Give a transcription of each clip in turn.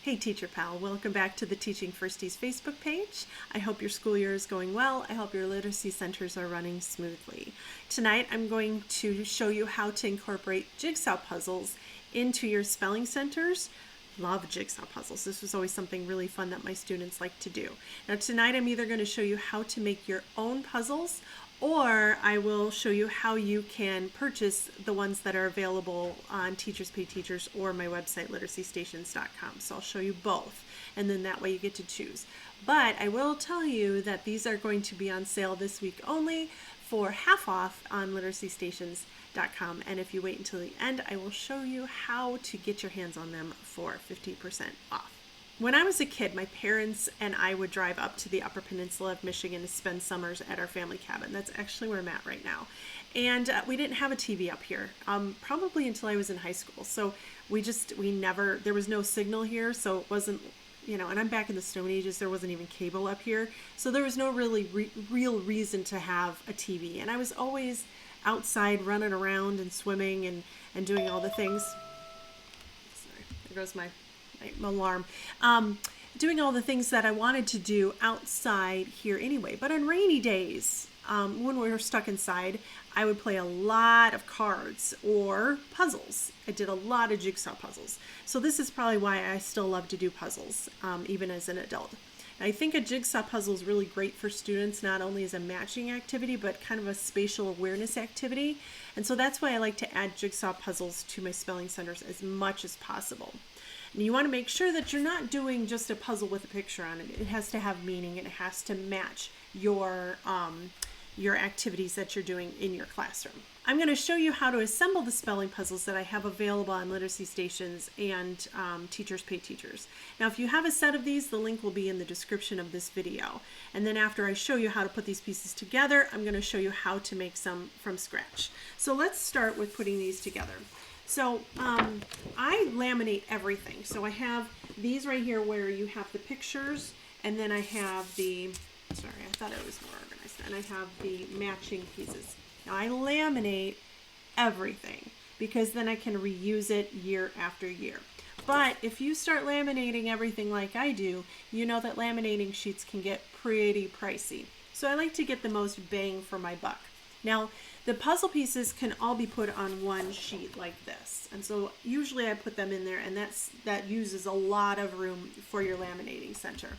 Hey Teacher Pal, welcome back to the Teaching Firsties Facebook page. I hope your school year is going well. I hope your literacy centers are running smoothly. Tonight I'm going to show you how to incorporate jigsaw puzzles into your spelling centers. Love jigsaw puzzles. This was always something really fun that my students like to do. Now tonight I'm either going to show you how to make your own puzzles, or I will show you how you can purchase the ones that are available on Teachers Pay Teachers or my website literacystations.com. So I'll show you both, and then that way you get to choose. But I will tell you that these are going to be on sale this week only for half off on literacystations.com, and if you wait until the end, I will show you how to get your hands on them for 50% off. When I was a kid, my parents and I would drive up to the Upper Peninsula of Michigan to spend summers at our family cabin. That's actually where I'm at right now. And we didn't have a TV up here, probably until I was in high school. So there was no signal here, so it wasn't, and I'm back in the Stone Ages, there wasn't even cable up here. So there was no really real reason to have a TV. And I was always outside running around and swimming and doing all the things. Sorry, there goes my alarm. Doing all the things that I wanted to do outside here anyway. But on rainy days, when we were stuck inside, I would play a lot of cards or puzzles. I did a lot of jigsaw puzzles. So this is probably why I still love to do puzzles, even as an adult. And I think a jigsaw puzzle is really great for students, not only as a matching activity, but kind of a spatial awareness activity. And so that's why I like to add jigsaw puzzles to my spelling centers as much as possible. And you want to make sure that you're not doing just a puzzle with a picture on it. It has to have meaning, and it has to match your activities that you're doing in your classroom. I'm going to show you how to assemble the spelling puzzles that I have available on Literacy Stations and Teachers Pay Teachers. Now, if you have a set of these, the link will be in the description of this video. And then after I show you how to put these pieces together, I'm going to show you how to make some from scratch. So let's start with putting these together. So I laminate everything. So I have these right here where you have the pictures, and then I have the, sorry, I thought it was more organized, and I have the matching pieces. Now I laminate everything because then I can reuse it year after year. But if you start laminating everything like I do, you know that laminating sheets can get pretty pricey. So I like to get the most bang for my buck. Now, the puzzle pieces can all be put on one sheet like this. And so usually I put them in there, and that uses a lot of room for your laminating center.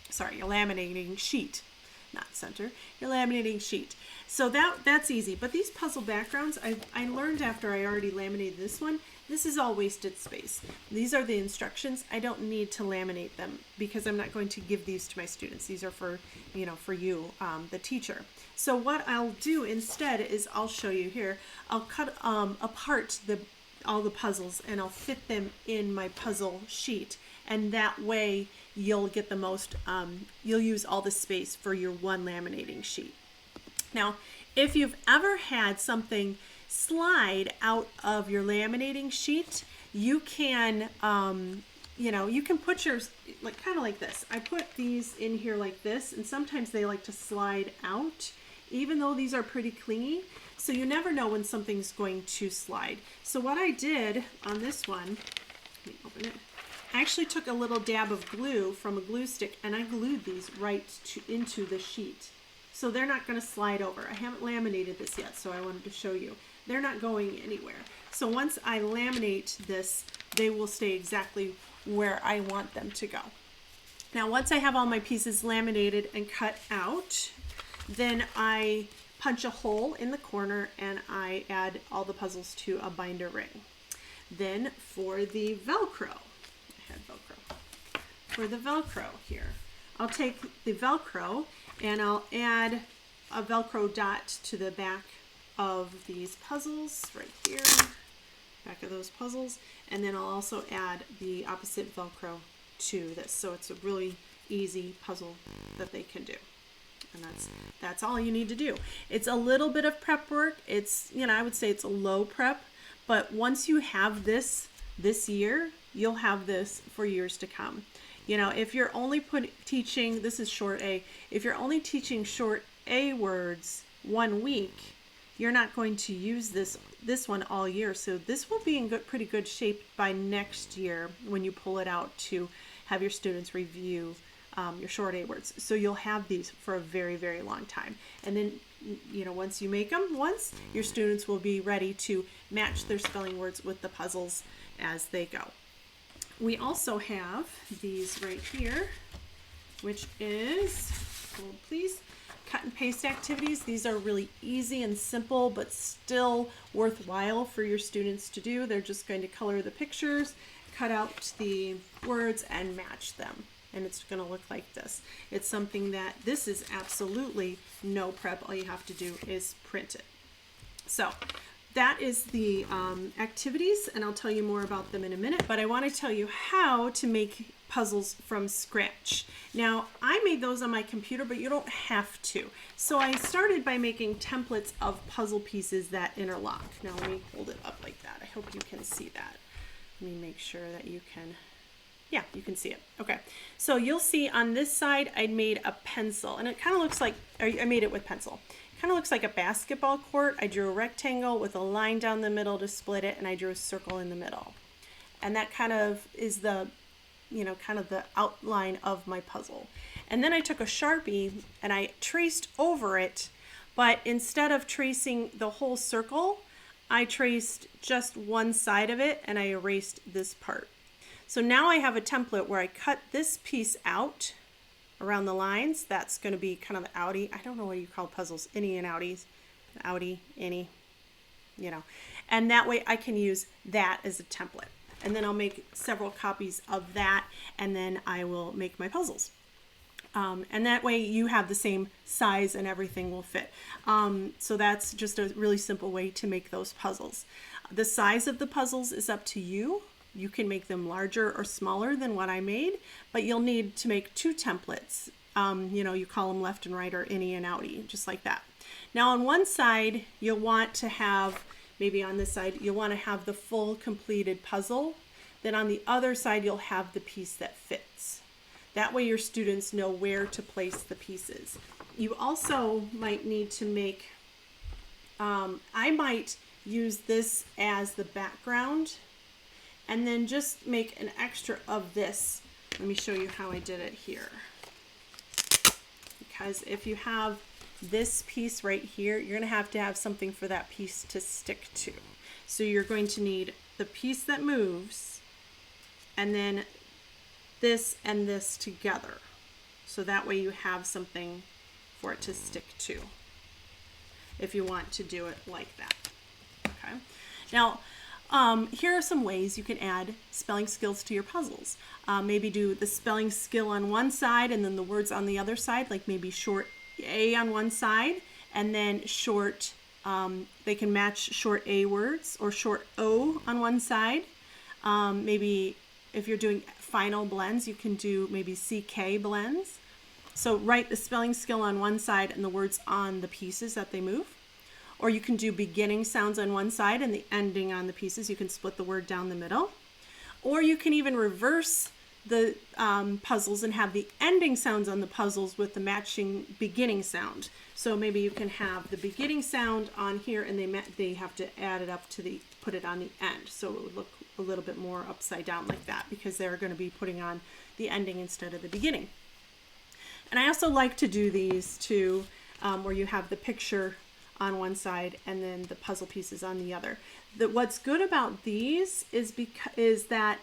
Sorry, your laminating sheet, not center, your laminating sheet. So that's easy. But these puzzle backgrounds, I learned after I already laminated this one, this is all wasted space. These are the instructions. I don't need to laminate them because I'm not going to give these to my students. These are for you, the teacher. So what I'll do instead is I'll show you here. I'll cut apart all the puzzles, and I'll fit them in my puzzle sheet. And that way you'll get the most, you'll use all the space for your one laminating sheet. Now, if you've ever had something slide out of your laminating sheet, you can, you can put yours kind of like this. I put these in here like this, and sometimes they like to slide out, even though these are pretty clingy. So you never know when something's going to slide. So what I did on this one, let me open it. I actually took a little dab of glue from a glue stick, and I glued these right into the sheet. So they're not going to slide over. I haven't laminated this yet, so I wanted to show you. They're not going anywhere. So once I laminate this, they will stay exactly where I want them to go. Now, once I have all my pieces laminated and cut out, then I punch a hole in the corner and I add all the puzzles to a binder ring. Then for the Velcro, I had Velcro. For the Velcro here, I'll take the Velcro and I'll add a Velcro dot to the back of these puzzles right here, back of those puzzles, and then I'll also add the opposite Velcro to this. So it's a really easy puzzle that they can do. And that's all you need to do. It's a little bit of prep work. It's, I would say it's a low prep, but once you have this year, you'll have this for years to come. If you're only teaching, this is short A, if you're only teaching short A words 1 week, you're not going to use this one all year. So this will be in pretty good shape by next year when you pull it out to have your students review your short A words. So you'll have these for a very, very long time. And then, once you make them once, your students will be ready to match their spelling words with the puzzles as they go. We also have these right here, which is, hold please, cut and paste activities. These are really easy and simple, but still worthwhile for your students to do. They're just going to color the pictures, cut out the words, and match them. And it's going to look like this. It's something that this is absolutely no prep. All you have to do is print it. So that is the activities, and I'll tell you more about them in a minute, but I want to tell you how to make puzzles from scratch. Now, I made those on my computer, but you don't have to. So I started by making templates of puzzle pieces that interlock. Now let me hold it up like that. I hope you can see that. Let me make sure that you can. Yeah, you can see it. Okay, so you'll see on this side I made a pencil, and it kind of looks like, I made it with pencil. It kind of looks like a basketball court. I drew a rectangle with a line down the middle to split it, and I drew a circle in the middle. And that kind of is the, kind of the outline of my puzzle. And then I took a Sharpie and I traced over it, but instead of tracing the whole circle, I traced just one side of it and I erased this part. So now I have a template where I cut this piece out around the lines. That's going to be kind of the outie. I don't know what you call puzzles, innie and outies, outie, innie, and that way I can use that as a template. And then I'll make several copies of that, and then I will make my puzzles. And that way you have the same size and everything will fit. So that's just a really simple way to make those puzzles. The size of the puzzles is up to you. You can make them larger or smaller than what I made, but you'll need to make two templates. You call them left and right or innie and outie, just like that. Now on one side, you'll want to have, maybe on this side, you'll want to have the full completed puzzle. Then on the other side, you'll have the piece that fits. That way your students know where to place the pieces. You also might need to make, I might use this as the background and then just make an extra of this. Let me show you how I did it here. Because if you have this piece right here, you're going to have something for that piece to stick to. So you're going to need the piece that moves and then this and this together. So that way you have something for it to stick to if you want to do it like that. Okay. Now, here are some ways you can add spelling skills to your puzzles. Maybe do the spelling skill on one side and then the words on the other side, like maybe short A on one side and then short, they can match short A words, or short O on one side. Maybe if you're doing final blends, you can do maybe CK blends. So write the spelling skill on one side and the words on the pieces that they move. Or you can do beginning sounds on one side and the ending on the pieces. You can split the word down the middle. Or you can even reverse the puzzles and have the ending sounds on the puzzles with the matching beginning sound. So maybe you can have the beginning sound on here and they have to add it up to put it on the end. So it would look a little bit more upside down like that because they're going to be putting on the ending instead of the beginning. And I also like to do these too, where you have the picture on one side and then the puzzle pieces on the other. What's good about these is that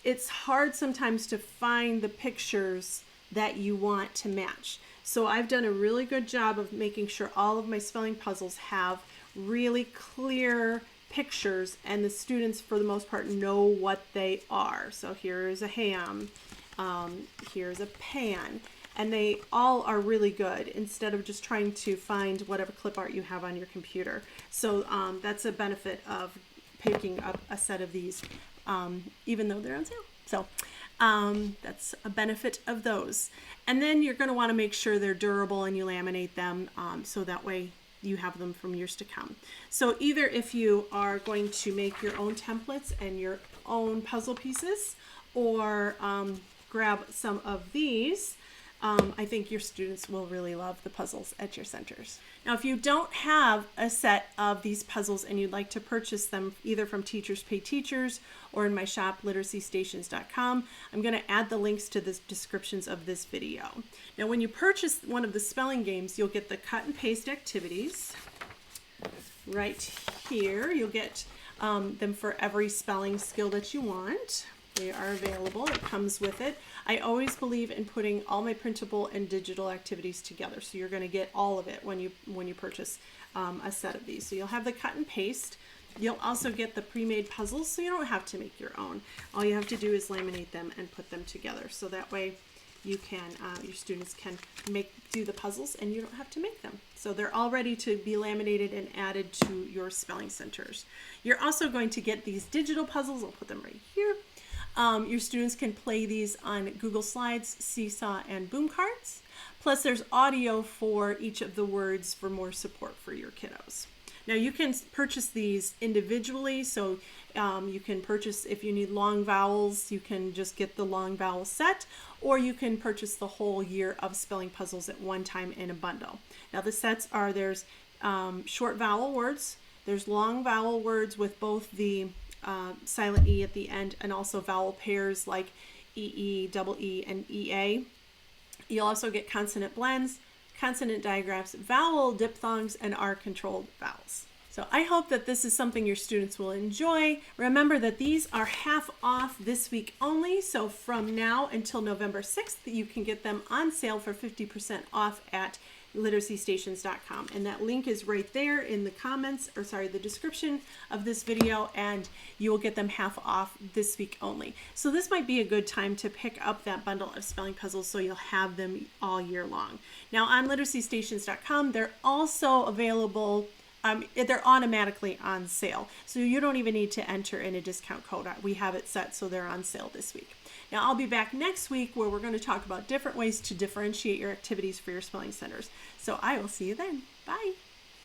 it's hard sometimes to find the pictures that you want to match. So I've done a really good job of making sure all of my spelling puzzles have really clear pictures and the students for the most part know what they are. So here's a ham, here's a pan, and they all are really good instead of just trying to find whatever clip art you have on your computer. So that's a benefit of picking up a set of these, even though they're on sale. So that's a benefit of those. And then you're going to want to make sure they're durable and you laminate them so that way you have them from years to come. So either if you are going to make your own templates and your own puzzle pieces, or grab some of these, I think your students will really love the puzzles at your centers. Now, if you don't have a set of these puzzles and you'd like to purchase them either from Teachers Pay Teachers or in my shop, literacystations.com, I'm going to add the links to the descriptions of this video. Now, when you purchase one of the spelling games, you'll get the cut and paste activities right here. You'll get them for every spelling skill that you want. They are available. It comes with it. I always believe in putting all my printable and digital activities together. So you're going to get all of it when you purchase a set of these. So you'll have the cut and paste. You'll also get the pre-made puzzles, so you don't have to make your own. All you have to do is laminate them and put them together. So that way you can, your students can do the puzzles and you don't have to make them. So they're all ready to be laminated and added to your spelling centers. You're also going to get these digital puzzles. I'll put them right here. Your students can play these on Google Slides, Seesaw, and Boom Cards. Plus there's audio for each of the words for more support for your kiddos. Now you can purchase these individually, so you can purchase, if you need long vowels, you can just get the long vowel set, or you can purchase the whole year of spelling puzzles at one time in a bundle. Now the sets are, there's short vowel words, there's long vowel words with both the silent E at the end, and also vowel pairs like EE, double E, and EA. You'll also get consonant blends, consonant digraphs, vowel diphthongs, and R-controlled vowels. So I hope that this is something your students will enjoy. Remember that these are half off this week only, so from now until November 6th, you can get them on sale for 50% off at literacystations.com, and that link is right there in the comments, or sorry, the description of this video, and you will get them half off this week only. So this might be a good time to pick up that bundle of spelling puzzles so you'll have them all year long. Now on literacystations.com, they're also available, they're automatically on sale, so you don't even need to enter in a discount code. We have it set so they're on sale this week. Now I'll be back next week where we're going to talk about different ways to differentiate your activities for your spelling centers. So I will see you then. Bye.